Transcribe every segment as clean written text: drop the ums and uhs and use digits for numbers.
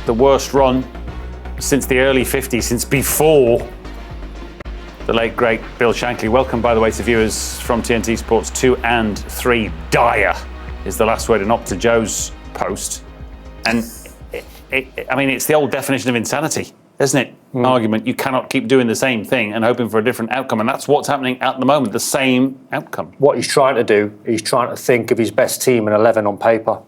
the worst run since the early 50s, since before the late, great Bill Shankly. Welcome, by the way, to viewers from TNT Sports 2 and 3. Dire is the last word, and up to Joe's post. And, it's the old definition of insanity, isn't it? Argument. You cannot keep doing the same thing and hoping for a different outcome. And that's what's happening at the moment, the same outcome. What he's trying to do, he's trying to think of his best team in 11 on paper.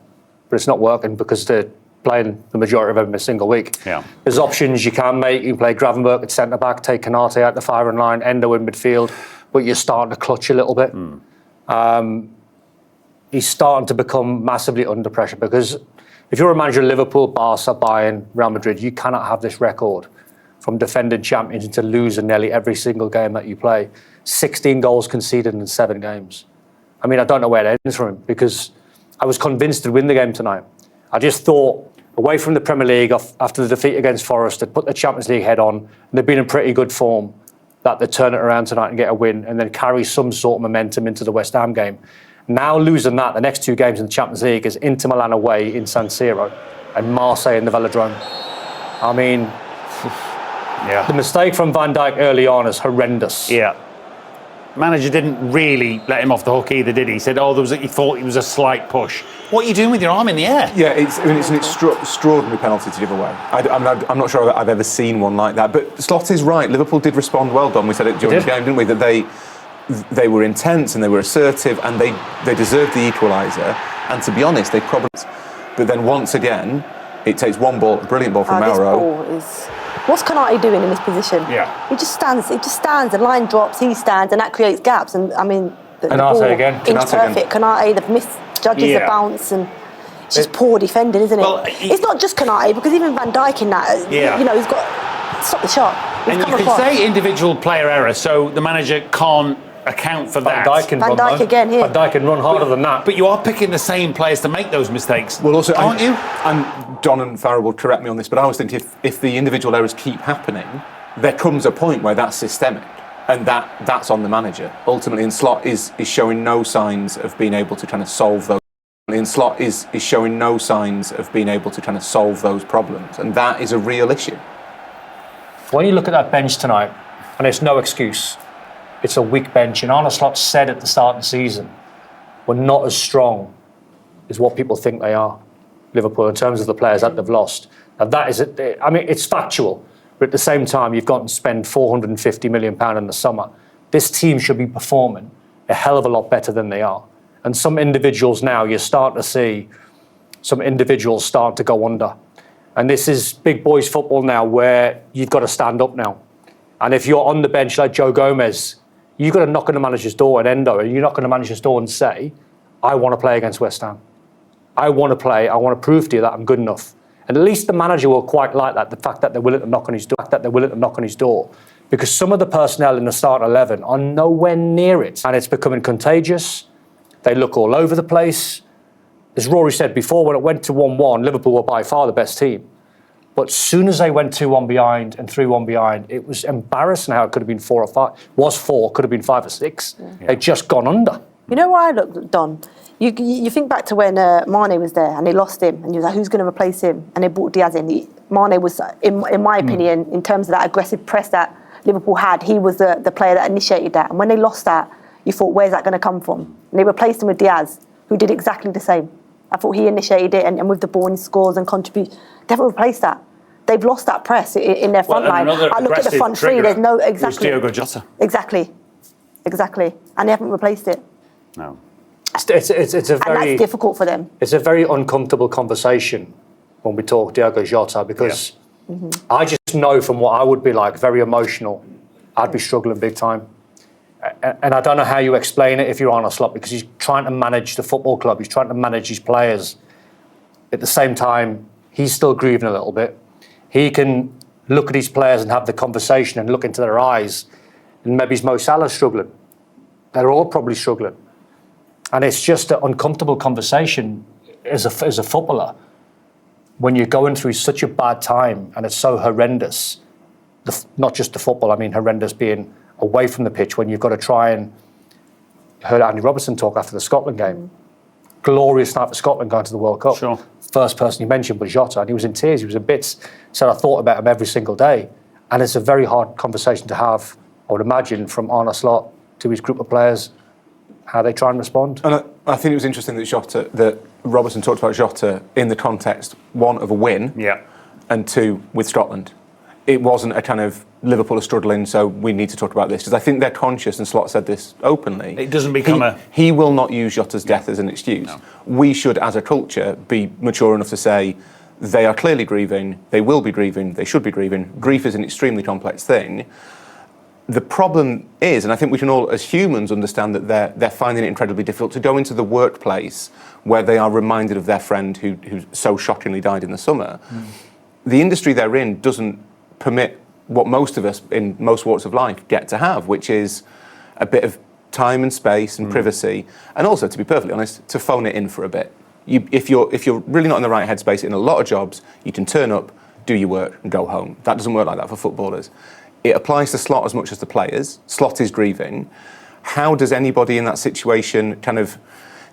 But it's not working because they're playing the majority of them a single week. Yeah. There's options you can make. You can play Gravenberch at centre-back, take Konate out the firing line, Endo in midfield, but you're starting to clutch a little bit. He's starting to become massively under pressure because if you're a manager of Liverpool, Barca, Bayern, Real Madrid, you cannot have this record from defending champions into losing nearly every single game that you play. 16 goals conceded in 7 games. I don't know where it ends for him because I was convinced to win the game tonight. I just thought, away from the Premier League after the defeat against Forest, they'd put the Champions League head on, and they've been in pretty good form, that they'd turn it around tonight and get a win and then carry some sort of momentum into the West Ham game. Now losing that, the next 2 games in the Champions League is Inter Milan away in San Siro and Marseille in the Velodrome. Yeah. The mistake from Van Dijk early on is horrendous. Yeah. Manager didn't really let him off the hook either, did he? He said, he thought it was a slight push. What are you doing with your arm in the air? Yeah, it's an extraordinary penalty to give away. I'm not sure I've ever seen one like that. But Slot is right. Liverpool did respond well, Don. We said it during the game, didn't we? That they were intense and they were assertive and they deserved the equaliser. And to be honest, they probably... But then once again, it takes one ball, a brilliant ball from Mauro. What's Konate doing in this position? Yeah. He just stands, the line drops, he stands, and that creates gaps. And the ball again. is perfect. Konate, the misjudges the bounce, and it's just poor defending, isn't it? Well, it's not just Konate, because even Van Dijk in that, he's got stop the shot. And you can say individual player error, so the manager can't account for that. Van Dijk again here. Van Dijk can run harder than that. But you are picking the same players to make those mistakes. Well, also, aren't you? And Don and Farrell will correct me on this, but I was thinking if the individual errors keep happening, there comes a point where that's systemic, and that's on the manager ultimately. And Slot is showing no signs of being able to kind of solve those. And Slot is showing no signs of being able to kind of solve those problems, and that is a real issue. When you look at that bench tonight, and it's no excuse. It's a weak bench, and Arne Slot said at the start of the season, we're not as strong as what people think they are, Liverpool, in terms of the players that they've lost. Now that is, it's factual, but at the same time, you've got to spend £450 million in the summer. This team should be performing a hell of a lot better than they are. And some individuals now, you're starting to see some individuals start to go under. And this is big boys football now, where you've got to stand up now. And if you're on the bench like Joe Gomez, you've got to knock on the manager's door at Endo, and you're not going to manager's door and say, I want to play against West Ham. I want to play. I want to prove to you that I'm good enough. And at least the manager will quite like that, the fact that they're willing to knock on his door. Because some of the personnel in the start 11 are nowhere near it. And it's becoming contagious. They look all over the place. As Rory said before, when it went to 1-1, Liverpool were by far the best team. But as soon as they went 2-1 behind and 3-1 behind, it was embarrassing how it could have been 4 or 5. Was 4, could have been 5 or 6. Yeah. They'd just gone under. You know why I look, Don? You think back to when Mane was there and they lost him, and you was like, who's going to replace him? And they brought Diaz in. Mane was, in my opinion, in terms of that aggressive press that Liverpool had, he was the player that initiated that. And when they lost that, you thought, where's that going to come from? And they replaced him with Diaz, who did exactly the same. I thought he initiated it, and with the ball and scores and contributes. They haven't replaced that. They've lost that press in their front line. I look at the front three, there's no... Exactly. Diogo Jota. Exactly. And they haven't replaced it. No. It's a very... And that's difficult for them. It's a very uncomfortable conversation when we talk Diogo Jota, because I just know from what I would be like, very emotional, I'd be struggling big time. And I don't know how you explain it if you're Arne Slot, because he's trying to manage the football club, he's trying to manage his players. At the same time, he's still grieving a little bit. He can look at his players and have the conversation and look into their eyes, and maybe Mo Salah's struggling. They're all probably struggling. And it's just an uncomfortable conversation as a footballer when you're going through such a bad time and it's so horrendous. Not just the football, I mean horrendous being away from the pitch, when you've got to try and... I heard Andy Robertson talk after the Scotland game. glorious night for Scotland going to the World Cup. Sure. First person you mentioned was Jota, and he was in tears, he was in bits. Said, I thought about him every single day. And it's a very hard conversation to have, I would imagine, from Arne Slot to his group of players, how they try and respond. And I think it was interesting that Robertson talked about Jota in the context, one, of a win, and two, with Scotland. It wasn't a kind of Liverpool are struggling, so we need to talk about this. Because I think they're conscious, and Slot said this openly. It doesn't become He will not use Jota's death as an excuse. No. We should, as a culture, be mature enough to say they are clearly grieving, they will be grieving, they should be grieving. Grief is an extremely complex thing. The problem is, and I think we can all, as humans, understand that they're finding it incredibly difficult to go into the workplace where they are reminded of their friend who so shockingly died in the summer. The industry they're in doesn't permit what most of us in most walks of life get to have, which is a bit of time and space and privacy, and also, to be perfectly honest, to phone it in for a bit. If you're really not in the right headspace in a lot of jobs, you can turn up, do your work, and go home. That doesn't work like that for footballers. It applies to Slot as much as the players. Slot is grieving. How does anybody in that situation kind of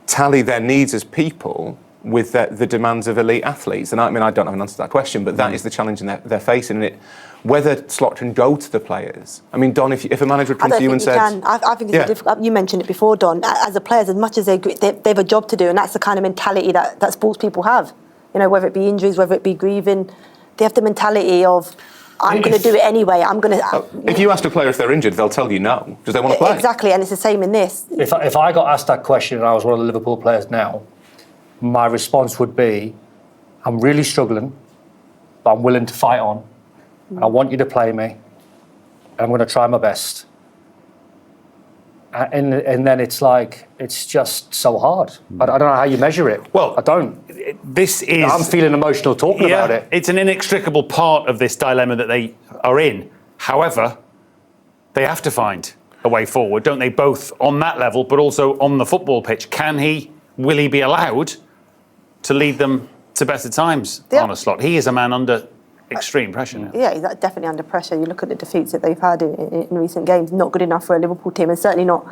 tally their needs as people with the demands of elite athletes? And I mean, I don't have an answer to that question, but that is the challenge they're facing. And whether Slot can go to the players. I mean, Don, if a manager would come to you and said... I think it's difficult. You mentioned it before, Don. As a players, as much as they have a job to do, and that's the kind of mentality that sports people have. You know, whether it be injuries, whether it be grieving, they have the mentality of, I'm going to do it anyway. I'm going to... If you ask a player if they're injured, they'll tell you no, because they want to play. Exactly, and it's the same in this. If I got asked that question and I was one of the Liverpool players now, my response would be, I'm really struggling, but I'm willing to fight on. And I want you to play me. And I'm going to try my best. And then it's like, it's just so hard. I don't know how you measure it. Well, I don't. I'm feeling emotional talking about it. It's an inextricable part of this dilemma that they are in. However, they have to find a way forward, don't they? Both on that level, but also on the football pitch. Will he be allowed to lead them to better times, Arne Slot? He is a man under extreme pressure now. Yeah, he's definitely under pressure. You look at the defeats that they've had in recent games, not good enough for a Liverpool team, and certainly not,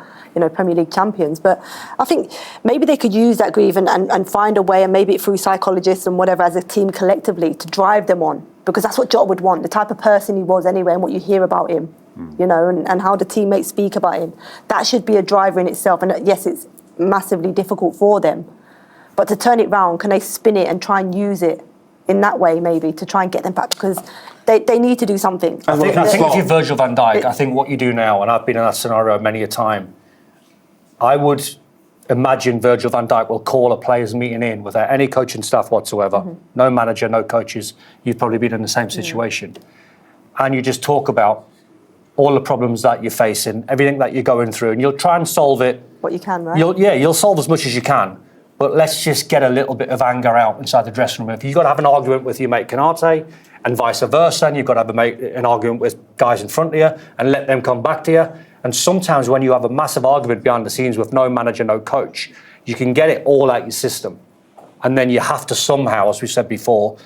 Premier League champions. But I think maybe they could use that grief and find a way, and maybe through psychologists and whatever, as a team collectively, to drive them on. Because that's what Jota would want, the type of person he was anyway, and what you hear about him, and how the teammates speak about him. That should be a driver in itself. And yes, it's massively difficult for them. But to turn it round, can they spin it and try and use it in that way, maybe, to try and get them back? Because they need to do something. I think if you're Virgil van Dijk, I think what you do now, and I've been in that scenario many a time, I would imagine Virgil van Dijk will call a players' meeting in without any coaching staff whatsoever, no manager, no coaches. You've probably been in the same situation. And you just talk about all the problems that you're facing, everything that you're going through, and you'll try and solve it. What you can, right? You'll solve as much as you can. But let's just get a little bit of anger out inside the dressing room. If you've got to have an argument with your mate Konate, and vice versa, and you've got to have an argument with guys in front of you, and let them come back to you. And sometimes when you have a massive argument behind the scenes with no manager, no coach, you can get it all out your system. And then you have to somehow, as we said before,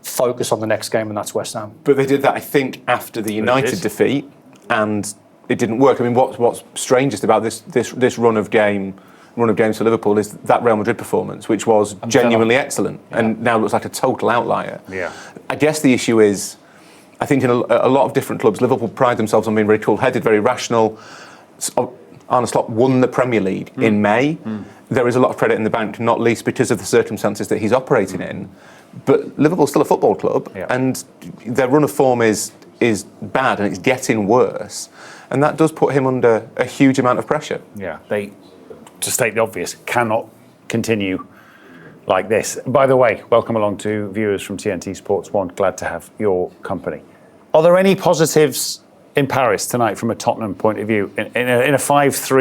focus on the next game, and that's West Ham. But they did that, I think, after the United defeat, and it didn't work. I mean, what's strangest about this run of games for Liverpool is that Real Madrid performance, which was genuinely excellent, and now looks like a total outlier. Yeah. I guess the issue is, I think in a lot of different clubs, Liverpool pride themselves on being very cool-headed, very rational. Arne Slot won the Premier League in May. There is a lot of credit in the bank, not least because of the circumstances that he's operating in. But Liverpool's still a football club, and their run of form is bad, and it's getting worse. And that does put him under a huge amount of pressure. Yeah, they, to state the obvious, cannot continue like this. By the way, welcome along to viewers from TNT Sports 1. Glad to have your company. Are there any positives in Paris tonight from a Tottenham point of view? In a 5-3